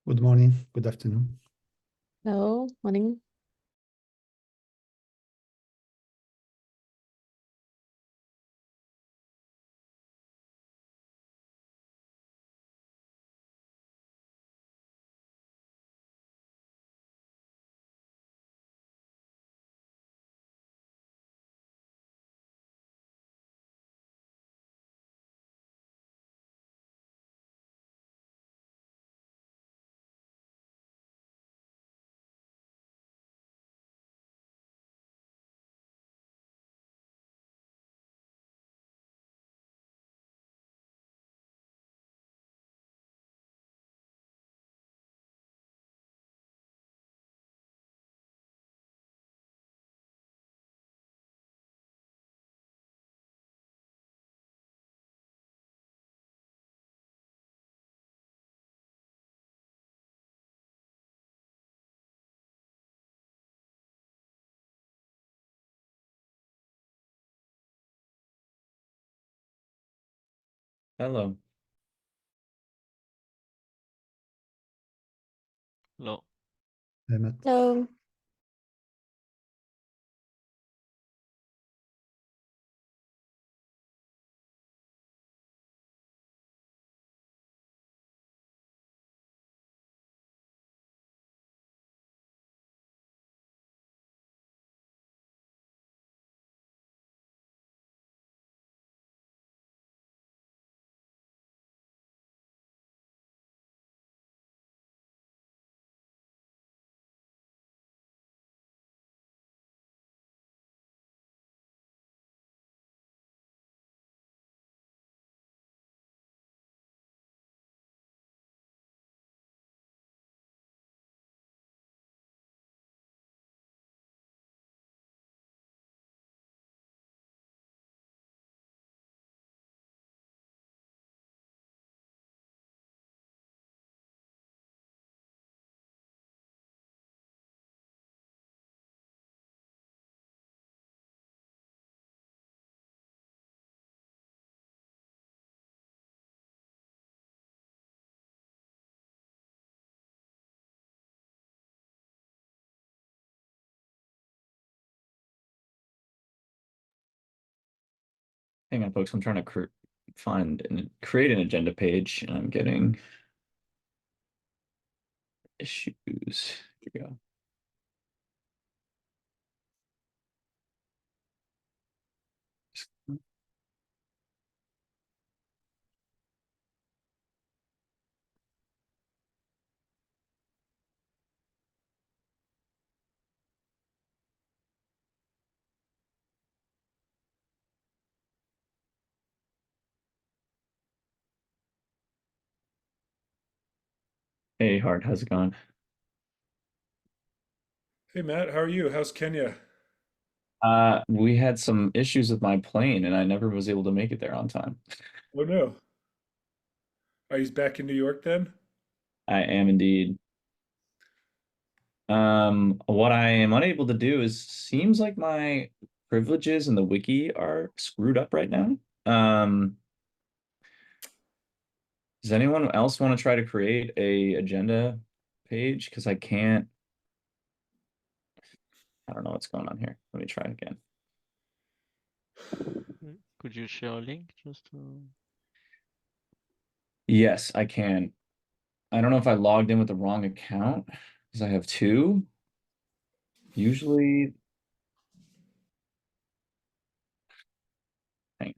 Good morning, good afternoon. Hello, morning. Hello. No. Hi, Matt. Hello. Hang on, folks. I'm trying to create an agenda page, and I'm getting issues. Here we go. Hey, Hart, how's it going? Hey Matt, how are you? How's Kenya? We had some issues with my plane, and I never was able to make it there on time. Oh no. Are you back in New York then? I am indeed. What I am unable to do is seems like my privileges in the wiki are screwed up right now. Does anyone else want to try to create a agenda page? Because I can't. I don't know what's going on here. Let me try again. Could you share a link just to... Yes, I can. I don't know if I logged in with the wrong account because I have two. Usually, hang on.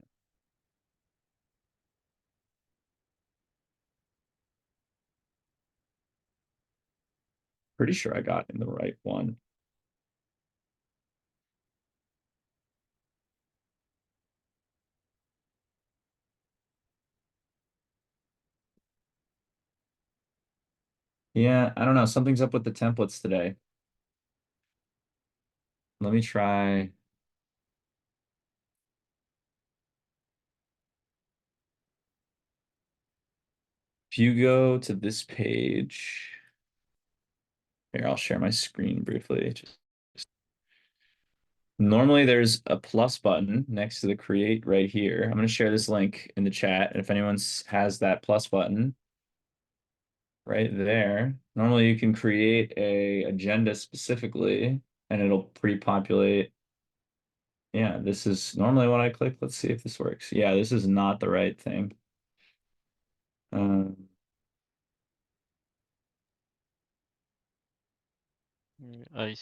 Pretty sure I got in the right one. Yeah, I don't know. Something's up with the templates today. Let me try. If you go to this page, here, I'll share my screen briefly. Normally there's a plus button next to the create right here. I'm going to share this link in the chat. And if anyone has that plus button, right there. Normally you can create a agenda specifically and it'll pre-populate. Yeah, this is normally when I click. Let's see if this works. Yeah, this is not the right thing. I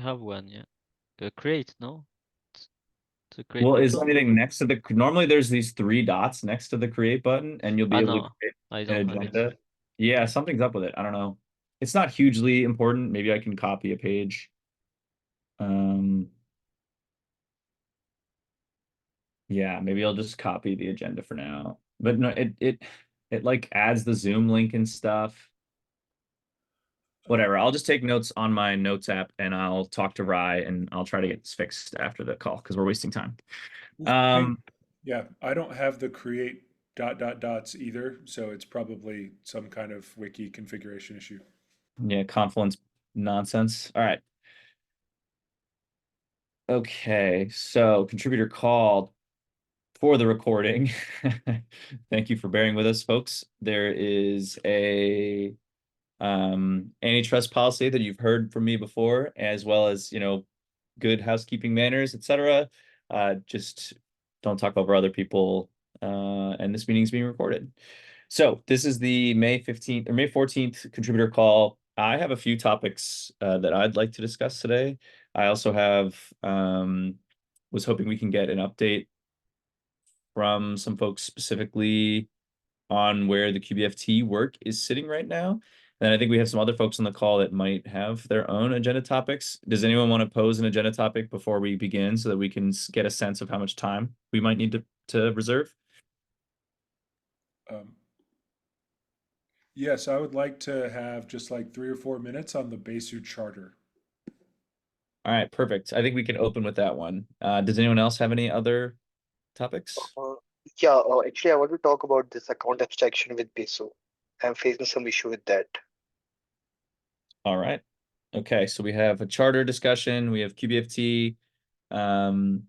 have one, yeah. Create, no? To create Well, new is job? anything next to the normally there's these three dots next to the create button and you'll be able to No, create I an don't have it. agenda. Yeah, something's up with it. I don't know. It's not hugely important. Maybe I can copy a page. Yeah, maybe I'll just copy the agenda for now. But no, it like adds the Zoom link and stuff. Whatever. I'll just take notes on my notes app and I'll talk to Rye and I'll try to get this fixed after the call because we're wasting time. Yeah, I don't have the create dots either, so it's probably some kind of wiki configuration issue. Yeah, Confluence nonsense. All right. Okay, so contributor called for the recording. Thank you for bearing with us, folks. There is a antitrust policy that you've heard from me before, as well as, good housekeeping manners, etc. Just don't talk over other people, and this meeting is being recorded. So this is the May 15th or May 14th contributor call. I have a few topics that I'd like to discuss today. I also have was hoping we can get an update from some folks specifically on where the QBFT work is sitting right now. And I think we have some other folks on the call that might have their own agenda topics. Does anyone want to pose an agenda topic before we begin so that we can get a sense of how much time we might need to reserve? Yes, I would like to have just like 3 or 4 minutes on the Besu charter. All right, perfect. I think we can open with that one. Does anyone else have any other topics? Yeah, actually, I want to talk about this account abstraction with Besu. I'm facing some issue with that. All right. Okay, so we have a charter discussion, we have QBFT, and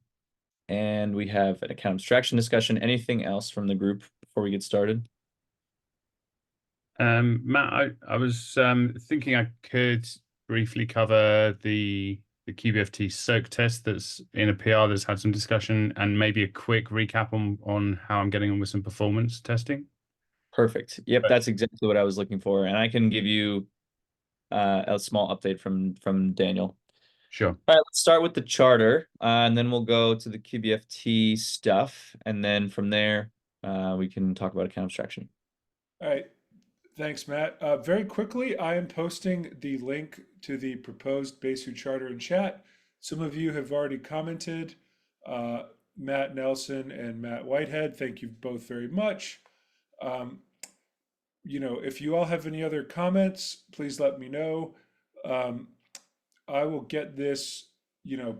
we have an account abstraction discussion. Anything else from the group before we get started? Matt, I was thinking I could briefly cover the QBFT soak test that's in a PR that's had some discussion, and maybe a quick recap on how I'm getting on with some performance testing. Perfect. Yep, that's exactly what I was looking for, and I can give you a small update from Daniel. Sure. All right, let's start with the charter, and then we'll go to the QBFT stuff, and then from there we can talk about account abstraction. All right. Thanks, Matt. Very quickly, I am posting the link to the proposed Besu charter in chat. Some of you have already commented. Matt Nelson and Matt Whitehead, thank you both very much. If you all have any other comments, please let me know. I will get this,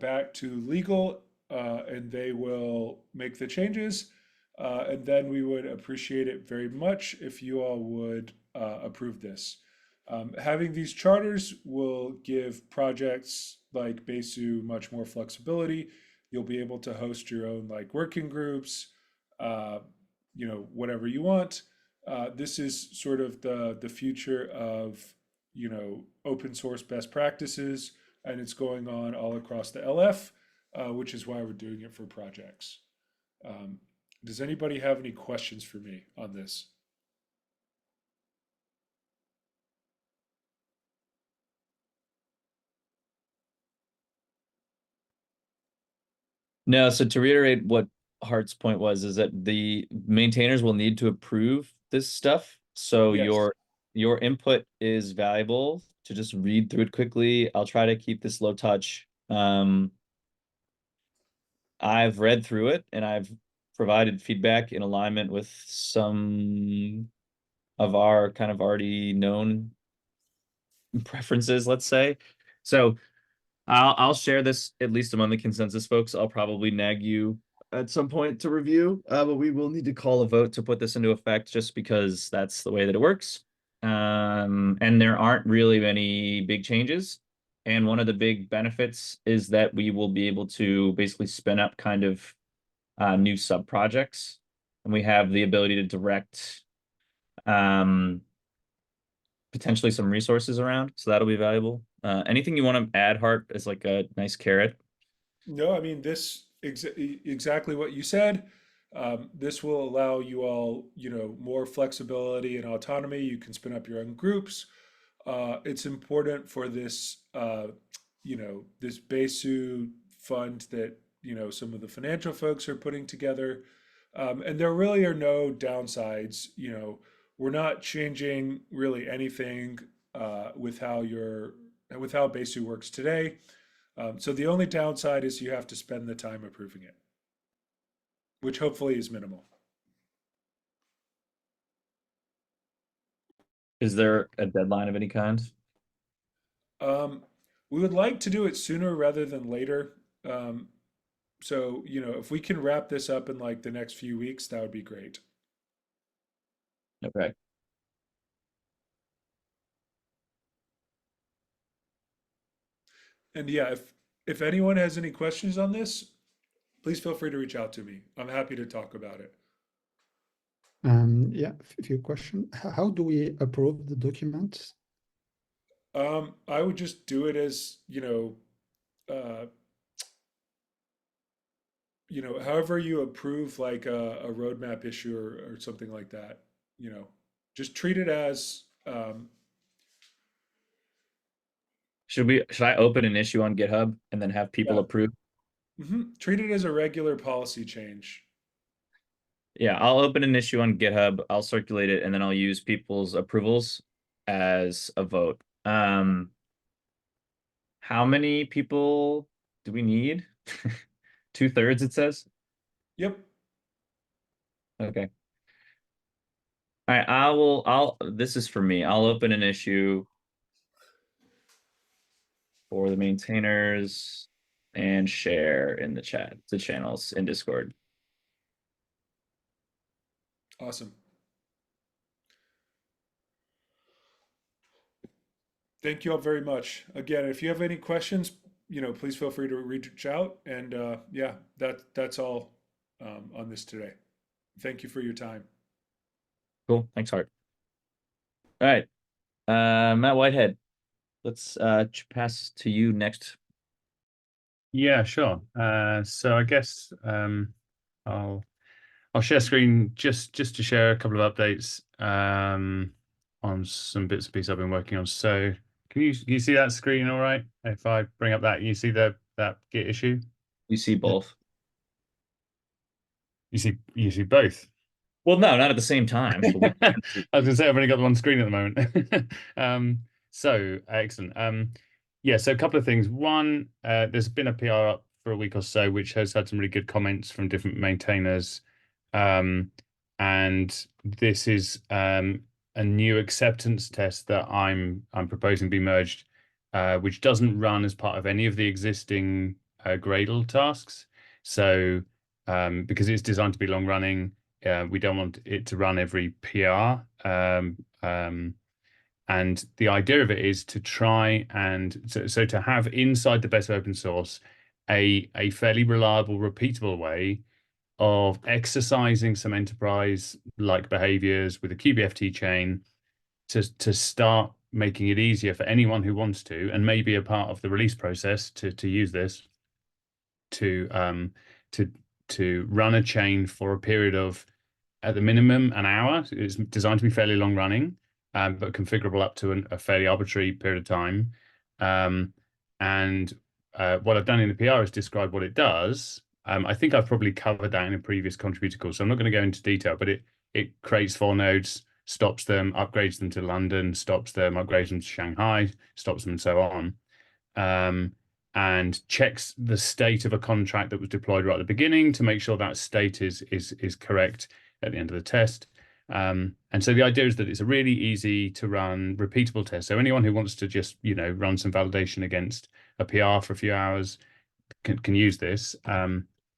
back to legal, and they will make the changes. And then we would appreciate it very much if you all would approve this. Having these charters will give projects like Besu much more flexibility. You'll be able to host your own like working groups, whatever you want. This is sort of the future of open source best practices, and it's going on all across the LF, which is why we're doing it for projects. Does anybody have any questions for me on this? No, so to reiterate what Hart's point was, is that the maintainers will need to approve this stuff. So Yes. your input is valuable to just read through it quickly. I'll try to keep this low touch. I've read through it and I've provided feedback in alignment with some of our kind of already known preferences, let's say. So I'll share this at least among the consensus folks. I'll probably nag you at some point to review, but we will need to call a vote to put this into effect just because that's the way that it works. And there aren't really any big changes. And one of the big benefits is that we will be able to basically spin up kind of new sub projects, and we have the ability to direct potentially some resources around, so that'll be valuable. Anything you want to add, Hart, as like a nice carrot? No, I mean, exactly what you said. This will allow you all, more flexibility and autonomy. You can spin up your own groups. It's important for this, this Besu fund that, some of the financial folks are putting together. And there really are no downsides. We're not changing really anything with how Besu works today. So the only downside is you have to spend the time approving it, which hopefully is minimal. Is there a deadline of any kind? We would like to do it sooner rather than later. So, if we can wrap this up in like the next few weeks, that would be great. Okay. And yeah, if anyone has any questions on this, please feel free to reach out to me. I'm happy to talk about it. Yeah, a few questions. How do we approve the documents? I would just do it as, however you approve like a roadmap issue or something like that, just treat it as, Should I open an issue on GitHub and then have people Yeah. approve? treat it as a regular policy change. Yeah, I'll open an issue on GitHub, I'll circulate it, and then I'll use people's approvals as a vote. How many people do we need? 2/3, it says? Yep. Okay. All right, this is for me. I'll open an issue for the maintainers and share in the chat, the channels in Discord. Awesome. Thank you all very much. Again, if you have any questions, please feel free to reach out. And yeah, that's all on this today. Thank you for your time. Cool, thanks, Hart. All right, Matt Whitehead, let's pass to you next. Yeah, sure. So I guess I'll share screen just to share a couple of updates on some bits and pieces I've been working on. So can you see that screen all right? If I bring up that, you see that Git issue? You see both. You see both. Well, no, not at the same time. But I was gonna say I've only got the one screen at the moment. So excellent. Yeah, so a couple of things. One, there's been a PR up for a week or so, which has had some really good comments from different maintainers. And this is a new acceptance test that I'm proposing be merged, which doesn't run as part of any of the existing Gradle tasks. So because it's designed to be long running, we don't want it to run every PR. And the idea of it is to try and so to have inside the Besu open source a fairly reliable, repeatable way of exercising some enterprise-like behaviors with a kubeft chain to start making it easier for anyone who wants to, and maybe a part of the release process to use this to run a chain for a period of, at the minimum, an hour. It's designed to be fairly long running, but configurable up to a fairly arbitrary period of time. And what I've done in the PR is describe what it does. I think I've probably covered that in a previous contributor call, so I'm not going to go into detail, but it creates 4 nodes, stops them, upgrades them to London, stops them, upgrades them to Shanghai, stops them, and so on. And checks the state of a contract that was deployed right at the beginning to make sure that state is correct at the end of the test. And so the idea is that it's a really easy to run, repeatable test. So anyone who wants to just run some validation against a PR for a few hours can use this.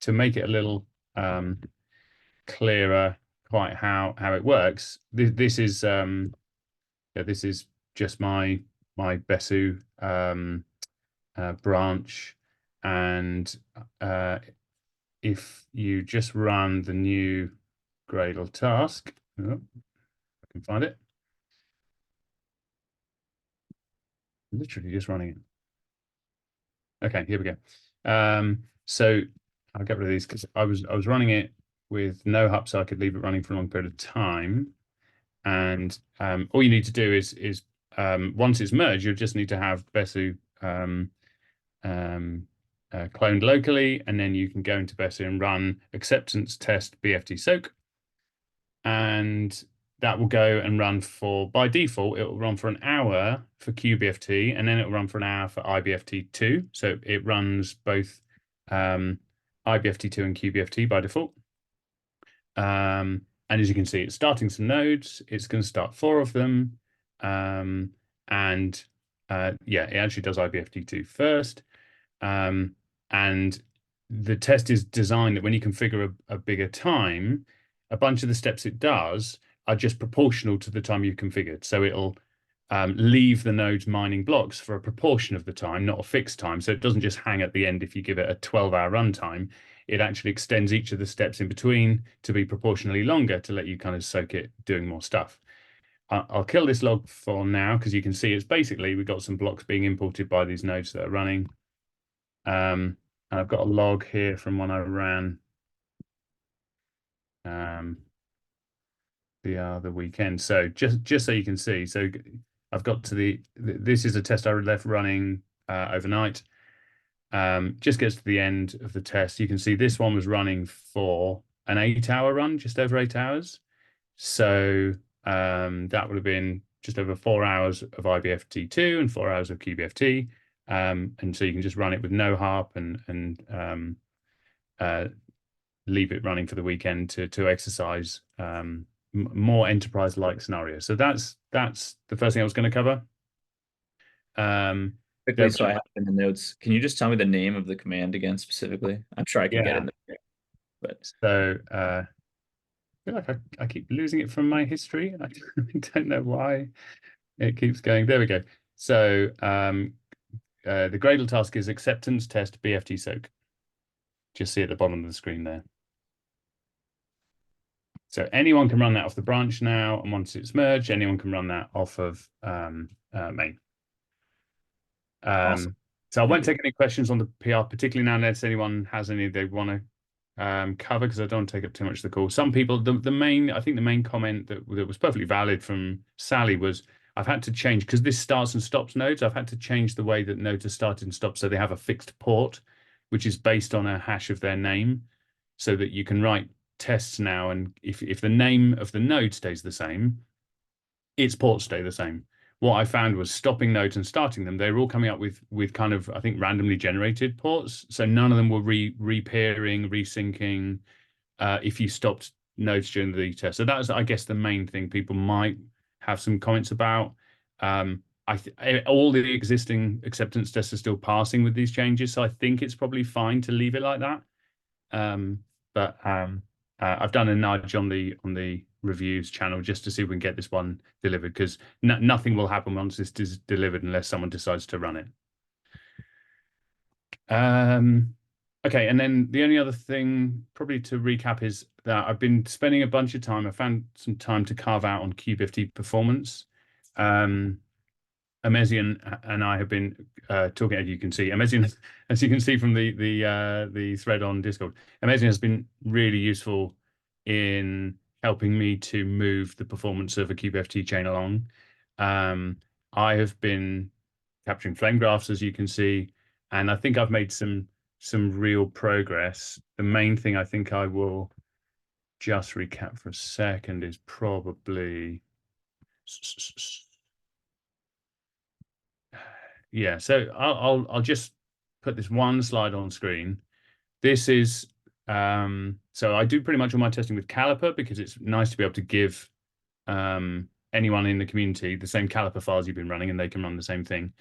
To make it a little clearer quite how it works, this is just my Besu branch, and if you just run the new Gradle task, I can find it. Literally just running it. Okay, here we go. So I'll get rid of these because I was running it with no hub, so I could leave it running for a long period of time. And all you need to do is once it's merged, you'll just need to have Besu cloned locally, and then you can go into Besu and run acceptance test BFT soak, and that will go and run for, by default, it will run for an hour for QBFT, and then it will run for an hour for IBFT2. So it runs both IBFT2 and QBFT by default. And as you can see, it's starting some nodes. It's going to start 4 of them. Yeah, it actually does IBFT2 first. And the test is designed that when you configure a bigger time, a bunch of the steps it does are just proportional to the time you've configured. So it'll leave the nodes mining blocks for a proportion of the time, not a fixed time. So it doesn't just hang at the end if you give it a 12-hour runtime. It actually extends each of the steps in between to be proportionally longer to let you kind of soak it doing more stuff. I'll kill this log for now because you can see it's basically we've got some blocks being imported by these nodes that are running. And I've got a log here from when I ran the other weekend. So just so you can see, so I've got to this is a test I left running overnight. Just gets to the end of the test. You can see this one was running for an 8-hour run, just over 8 hours. So that would have been just over 4 hours of IBFT2 and 4 hours of QBFT. And so you can just run it with no harp and leave it running for the weekend to exercise more enterprise-like scenarios. So that's the first thing I was going to cover. Quickly, so I have in the notes. Can you just tell me the name of the command again specifically? I'm sure I can get it. But so I feel like I keep losing it from my history. I don't know why it keeps going. There we go. So the Gradle task is acceptance test BFT soak. Just see at the bottom of the screen there. So anyone can run that off the branch now, and once it's merged, anyone can run that off of main. Awesome. So I won't take any questions on the PR, particularly now unless anyone has any they want to cover, because I don't want to take up too much of the call. Some people, I think the main comment that was perfectly valid from Sally was, I've had to change, because this starts and stops nodes, I've had to change the way that nodes are started and stopped so they have a fixed port, which is based on a hash of their name, so that you can write tests now, and if the name of the node stays the same, its ports stay the same. What I found was stopping nodes and starting them, they were all coming up with kind of, I think, randomly generated ports. So none of them were re-pairing, resyncing if you stopped nodes during the test. So that was, I guess, the main thing people might have some comments about. All the existing acceptance tests are still passing with these changes, so I think it's probably fine to leave it like that. I've done a nudge on the reviews channel just to see if we can get this one delivered, because nothing will happen once this is delivered unless someone decides to run it. Okay, and then the only other thing probably to recap is that I've been spending a bunch of time. I found some time to carve out on QBFT performance. Amezian and I have been talking, as you can see. Amezian, as you can see from the thread on Discord, Amezian has been really useful in helping me to move the performance of a QBFT chain along. I have been capturing flame graphs, as you can see, and I think I've made some real progress. The main thing I think I will just recap for a second is probably, yeah, so I'll just put this one slide on screen. This is so I do pretty much all my testing with Caliper, because it's nice to be able to give anyone in the community the same Caliper files you've been running, and they can run the same thing.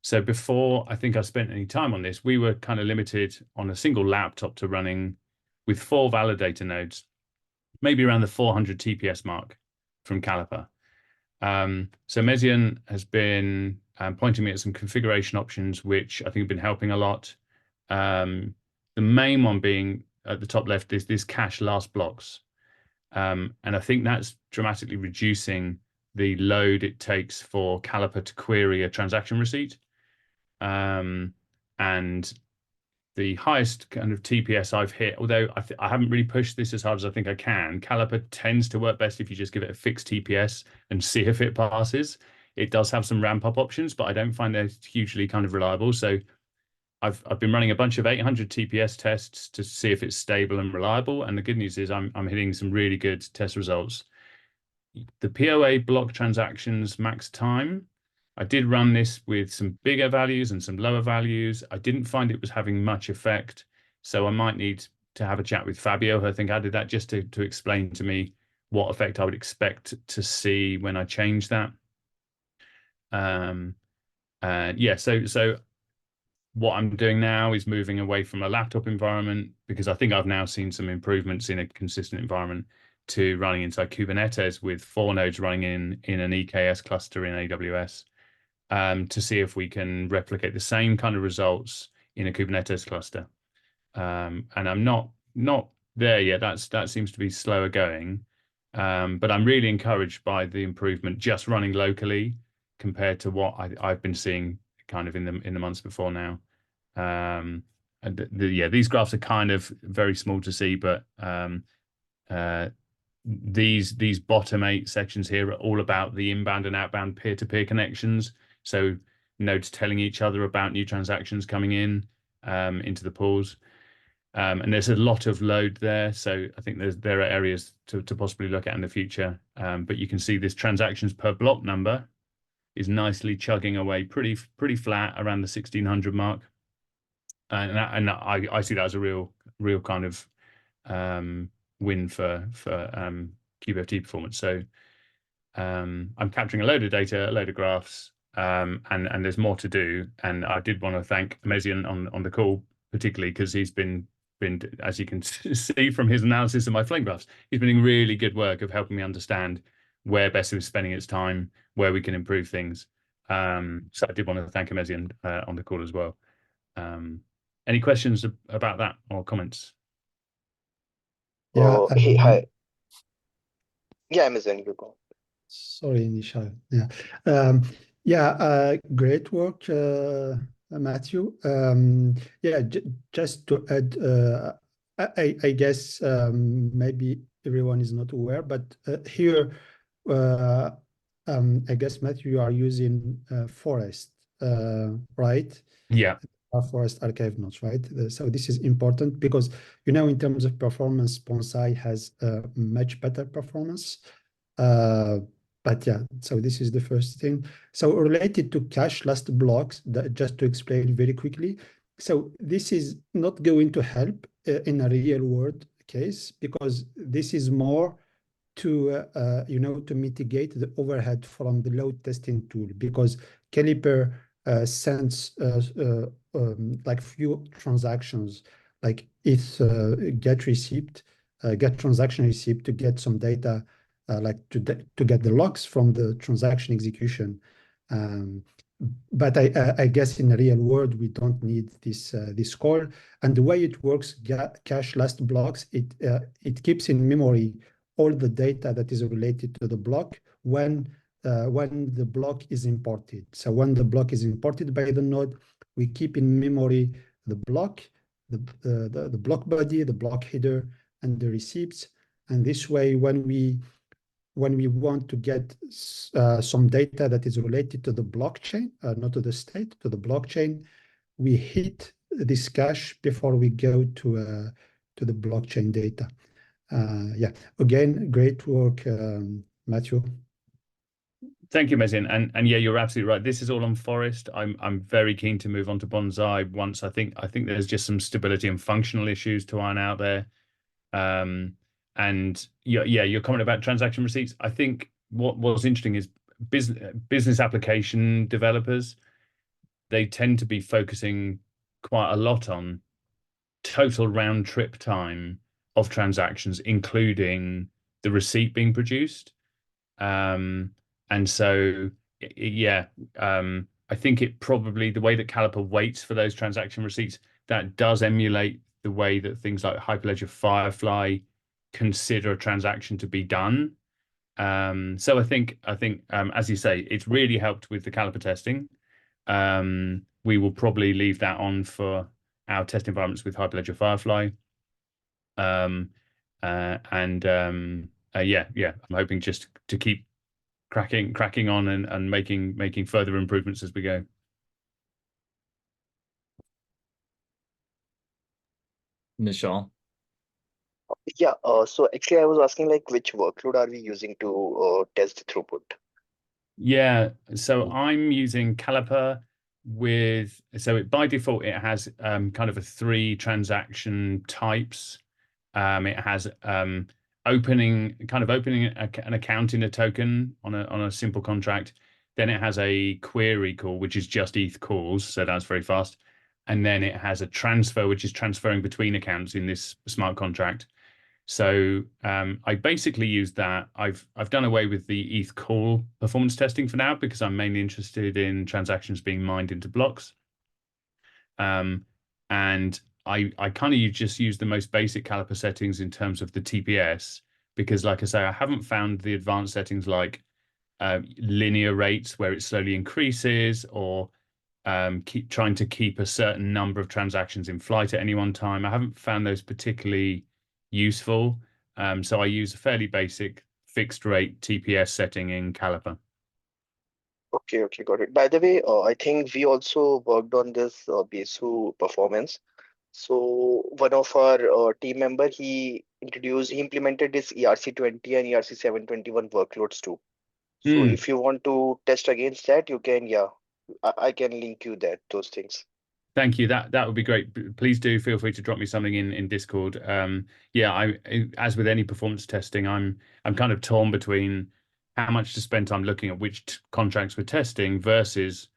So before I think I spent any time on this, we were kind of limited on a single laptop to running with 4 validator nodes, maybe around the 400 TPS mark from Caliper. So Mezian has been pointing me at some configuration options, which I think have been helping a lot. The main one being at the top left is this cache last blocks. And I think that's dramatically reducing the load it takes for Caliper to query a transaction receipt. And the highest kind of TPS I've hit, although I haven't really pushed this as hard as I think I can, Caliper tends to work best if you just give it a fixed TPS and see if it passes. It does have some ramp up options, but I don't find they're hugely kind of reliable. So I've been running a bunch of 800 TPS tests to see if it's stable and reliable. And the good news is I'm hitting some really good test results. The POA block transactions max time, I did run this with some bigger values and some lower values. I didn't find it was having much effect. So I might need to have a chat with Fabio, who I think added that, just to explain to me what effect I would expect to see when I change that. Yeah, so what I'm doing now is moving away from a laptop environment, because I think I've now seen some improvements in a consistent environment, to running inside Kubernetes with 4 nodes running in an EKS cluster in AWS, to see if we can replicate the same kind of results in a Kubernetes cluster. And I'm not there yet. That seems to be slower going. But I'm really encouraged by the improvement just running locally compared to what I've been seeing kind of in the months before now. And these graphs are kind of very small to see, but these bottom 8 sections here are all about the inbound and outbound peer-to-peer connections. So nodes telling each other about new transactions coming in into the pools. And there's a lot of load there. So I think there are areas to possibly look at in the future. But you can see this transactions per block number is nicely chugging away pretty flat around the 1600 mark. And I see that as a real kind of win for kubeft performance. So I'm capturing a load of data, a load of graphs, and there's more to do. And I did want to thank Mezian on the call, particularly because he's been, as you can see from his analysis of my flame graphs, he's been doing really good work of helping me understand where Besu is spending its time, where we can improve things. So I did want to thank Mezian on the call as well. Any questions about that or comments? Yeah. Oh, hey, hi. Yeah, Amazon, you go. Sorry, Nishal. Yeah. Great work, Matthew. Yeah, just to add, I guess maybe everyone is not aware, but here, I guess, Matthew, you are using Forest, right? Yeah. Forest archive nodes, right? So this is important because, in terms of performance, Bonsai has much better performance. But yeah, so this is the first thing. So related to cache last blocks, just to explain very quickly. So this is not going to help in a real world case, because this is more to to mitigate the overhead from the load testing tool, because Caliper sends like few transactions, like if get transaction receipt to get some data, like to get the logs from the transaction execution. But I guess in the real world we don't need this call. And the way it works, cache last blocks, it keeps in memory all the data that is related to the block when the block is imported. So when the block is imported by the node, we keep in memory the block, the block body, the block header, and the receipts. And this way, when we want to get some data that is related to the blockchain, not to the state, to the blockchain, we hit this cache before we go to the blockchain data. Yeah, again, great work, Matthew. Thank you, Mezian. And yeah, you're absolutely right. This is all on Forest. I'm very keen to move on to Bonsai once I think there's just some stability and functional issues to iron out there. And yeah, your comment about transaction receipts, I think what was interesting is business application developers, they tend to be focusing quite a lot on total round trip time of transactions, including the receipt being produced. And so, yeah, I think it probably, the way that Caliper waits for those transaction receipts, that does emulate the way that things like Hyperledger Firefly consider a transaction to be done. So I think as you say, it's really helped with the caliper testing. We will probably leave that on for our test environments with Hyperledger Firefly. Yeah, I'm hoping just to keep cracking on and making further improvements as we go. Michelle. Yeah, so actually I was asking like which workload are we using to test the throughput? Yeah, so I'm using Caliper by default it has kind of a 3 transaction types. It has opening an account in a token on a simple contract. Then it has a query call, which is just ETH calls, so that's very fast. And then it has a transfer, which is transferring between accounts in this smart contract. So I basically use that. I've done away with the ETH call performance testing for now because I'm mainly interested in transactions being mined into blocks. And I kind of just use the most basic caliper settings in terms of the TPS because, like I say, I haven't found the advanced settings like linear rates where it slowly increases or trying to keep a certain number of transactions in flight at any one time. I haven't found those particularly useful. So I use a fairly basic fixed rate TPS setting in Caliper. Okay, okay, got it. By the way, I think we also worked on this Besu performance. So one of our team member, he implemented this ERC20 and ERC721 workloads too. So if you want to test against that, you can, yeah, I can link you those things. Thank you. That would be great. Please do feel free to drop me something in Discord. Yeah, as with any performance testing, I'm kind of torn between how much to spend time looking at which contracts we're testing versus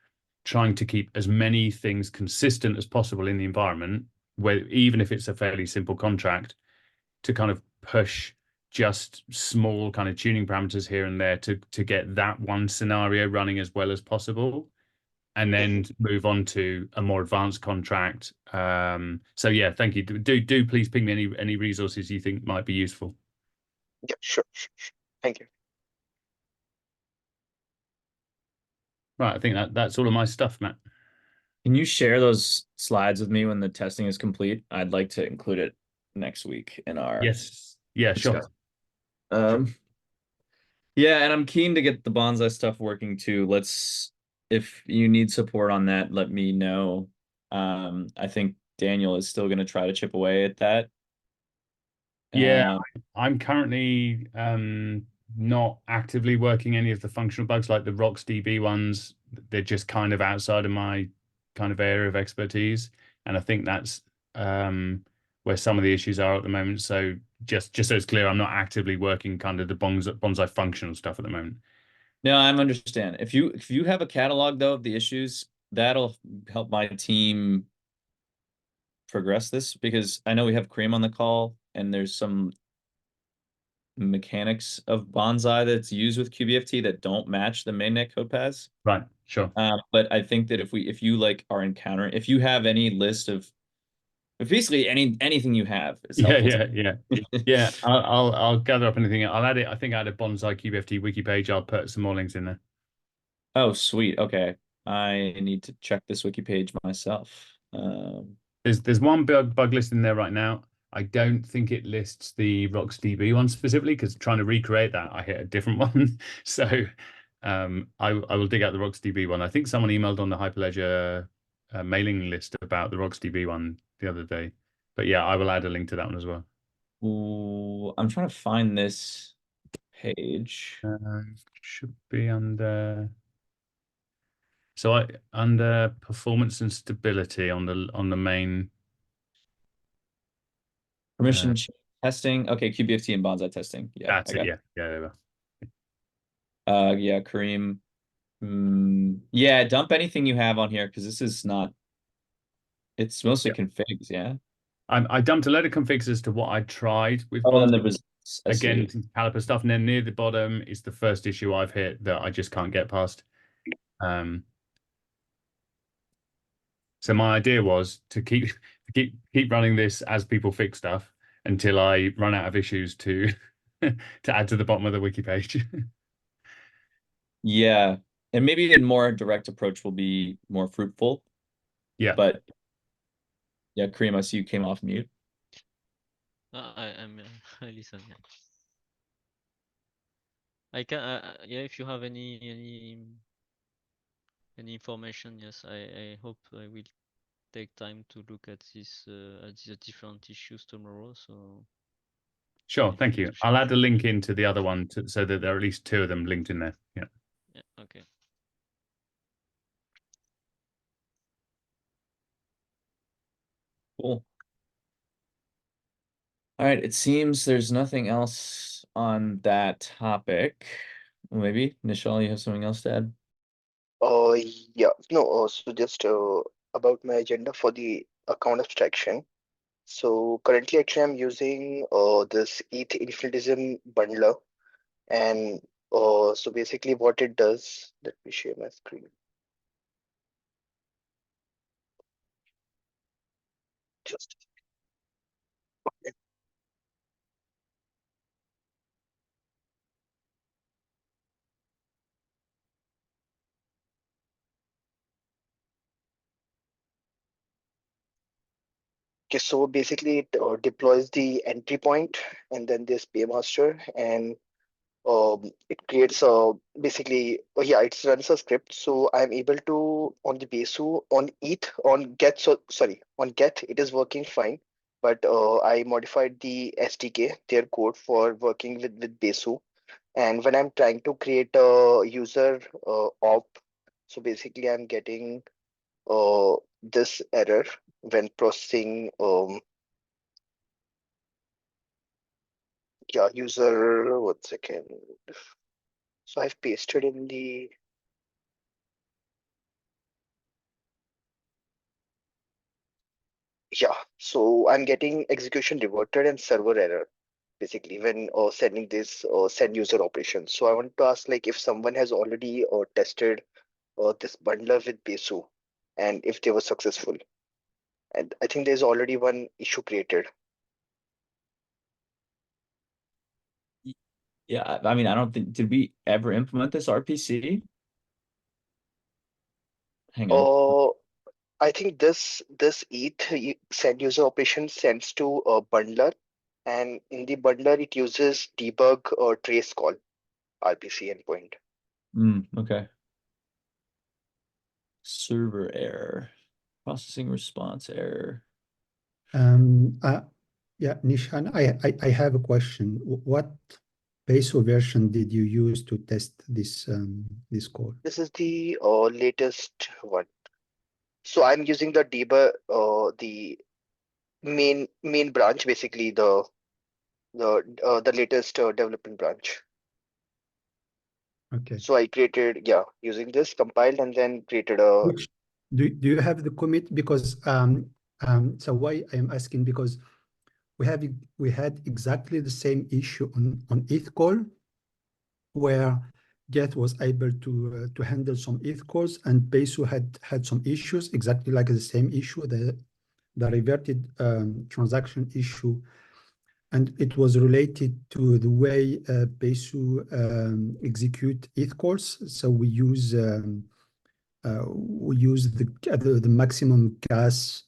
trying to keep as many things consistent as possible in the environment, where even if it's a fairly simple contract, to kind of push just small kind of tuning parameters here and there to get that one scenario running as well as possible, and then move on to a more advanced contract. So yeah, thank you. Do please ping me any resources you think might be useful. Yeah, sure. Thank you. Right, I think that's all of my stuff, Matt. Can you share those slides with me when the testing is complete? I'd like to include it next week in our Yes. Yeah, sure. Yeah, and I'm keen to get the bonsai stuff working too. If you need support on that, let me know. I think Daniel is still going to try to chip away at that. Yeah, I'm currently not actively working any of the functional bugs like the RocksDB ones. They're just kind of outside of my kind of area of expertise, and I think that's where some of the issues are at the moment. So just so it's clear, I'm not actively working kind of the bonsai functional stuff at the moment. No, I understand. If you have a catalog though of the issues, that'll help my team progress this, because I know we have Cream on the call and there's some mechanics of bonsai that's used with QBFT that don't match the mainnet code paths. Right, sure. But I think that if you like are encountering, if you have any list of basically anything you have is helpful. Yeah. I'll gather up anything. I'll add it. I think I had a bonsai QBFT wiki page. I'll put some more links in there. Oh, sweet. Okay. I need to check this wiki page myself. There's one bug list in there right now. I don't think it lists the RocksDB one specifically because trying to recreate that, I hit a different one. So I will dig out the RocksDB one. I think someone emailed on the Hyperledger mailing list about the RocksDB one the other day. But yeah, I will add a link to that one as well. Ooh, I'm trying to find this page. Should be under. So under performance and stability on the main Permission testing. Okay, QBFT and bonsai testing. Yeah, that's it. Yeah, there we go. Yeah, Kareem. Yeah, dump anything you have on here because this is not. It's mostly configs. Yeah. I dumped a load of configs as to what I tried with Oh, and bonsai. the results. Again, caliper stuff, and then near the bottom is the first issue I've hit that I just can't get past. So my idea was to keep running this as people fix stuff until I run out of issues to to add to the bottom of the wiki page. Yeah, and maybe a more direct approach will be more fruitful. Yeah. But yeah, Kareem, I see you came off mute. I'm I listen. Yeah. I can. Yeah, if you have any information, yes, I hope I will take time to look at the different issues tomorrow. So Sure, feel thank free you. to share. I'll add a link into the other one so that there are at least two of them linked in there. Yeah. Yeah. Okay. Cool. All right, it seems there's nothing else on that topic. Maybe, Nishal, you have something else to add? Yeah, no, so just about my agenda for the account abstraction. So currently, actually, I'm using this ETH infinitism bundler, and so basically, what it does. Let me share my screen. Just okay. Okay, so basically, it deploys the entry point and then this paymaster, and it creates a basically yeah, it runs a script. So I'm able to on the Besu on ETH on get, so sorry, on get it is working fine, but I modified the SDK, their code for working with Besu. And when I'm trying to create a user op, so basically I'm getting this error when processing yeah, user, 1 second. So I've pasted in the yeah, so I'm getting execution reverted and server error basically when sending this send user operation. So I want to ask like if someone has already tested this bundler with Besu and if they were successful. And I think there's already one issue created. Yeah, I mean, I don't think, did we ever implement this RPC? Hang on. Uh, I think this ETH send user operation sends to a bundler, and in the bundler it uses debug or trace call RPC endpoint. Okay. Server error, processing response error. Yeah, Nishan, I have a question. What Besu version did you use to test this code? This is the latest one. So I'm using the debug, the main branch, basically the latest development branch. Okay. So I created, yeah, using this compiled and then created a Which do you have the commit? Because so why I am asking, because we had exactly the same issue on ETH call, where Get was able to handle some ETH calls, and Besu had some issues, exactly like the same issue, the reverted transaction issue, and it was related to the way Besu execute ETH calls. So we use the maximum gas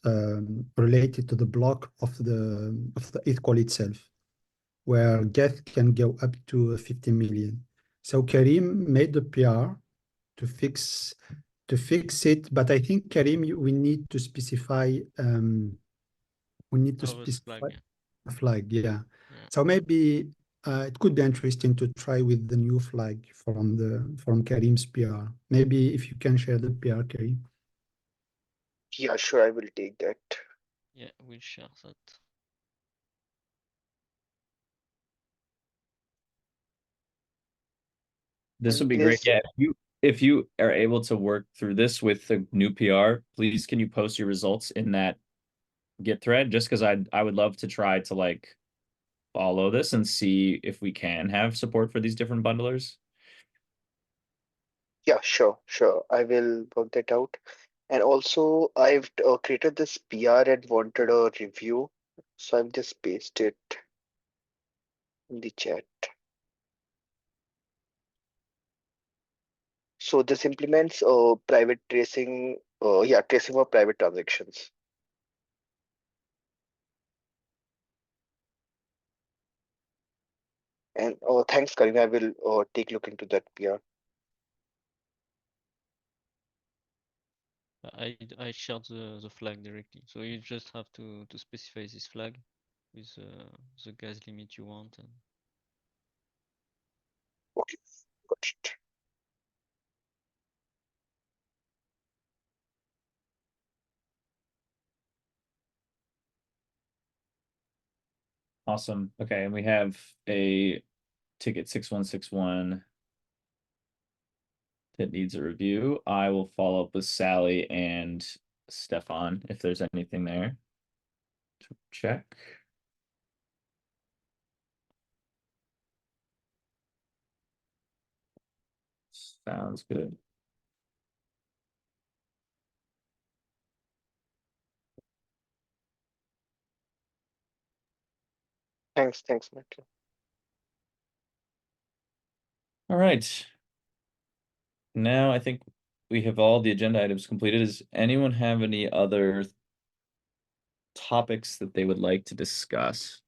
related to the block of the ETH call itself, where Geth can go up to 50 million. So Karim made the PR to fix it, but I think Karim, we need to specify Always flag. Yeah. a flag, yeah. Yeah. So maybe it could be interesting to try with the new flag from Karim's PR. Maybe if you can share the PR, Karim. yeah, sure, I will take that. Yeah. We'll share that. This would And be great. please, Yeah, if you are able to work through this with the new PR, please can you post your results in that Git thread? Just because I would love to try to like follow this and see if we can have support for these different bundlers. yeah, sure, I will work that out. And also, I've created this PR and wanted a review, so I've just pasted in the chat. So this implements private tracing, tracing for private transactions. And thanks, Karim. I will take a look into that PR. I shared the flag directly, so you just have to specify this flag with the gas limit you want. And Okay, got it. Awesome. Okay, and we have a ticket 6161 that needs a review. I will follow up with Sally and Stefan if there's anything there to check. Sounds good. Thanks, Matthew. All right. Now I think we have all the agenda items completed. Does anyone have any other topics that they would like to discuss?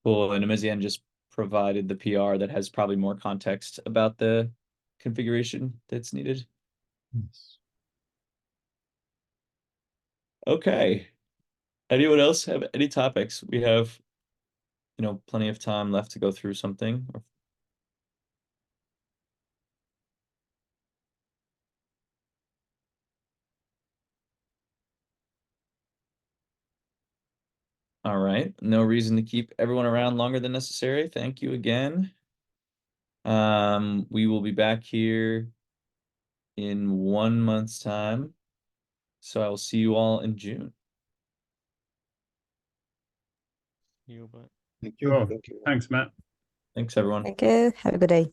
Cool, and Amazian just provided the PR that has probably more context about the configuration that's needed. Yes. Okay. Anyone else have any topics? We have, plenty of time left to go through something. All right, no reason to keep everyone around longer than necessary. Thank you again. We will be back here in 1 month's time. So I will see you all in June. you, but Thank you. Oh, Thank you. thanks, Matt. Thanks, everyone. Thank you. Have a good day.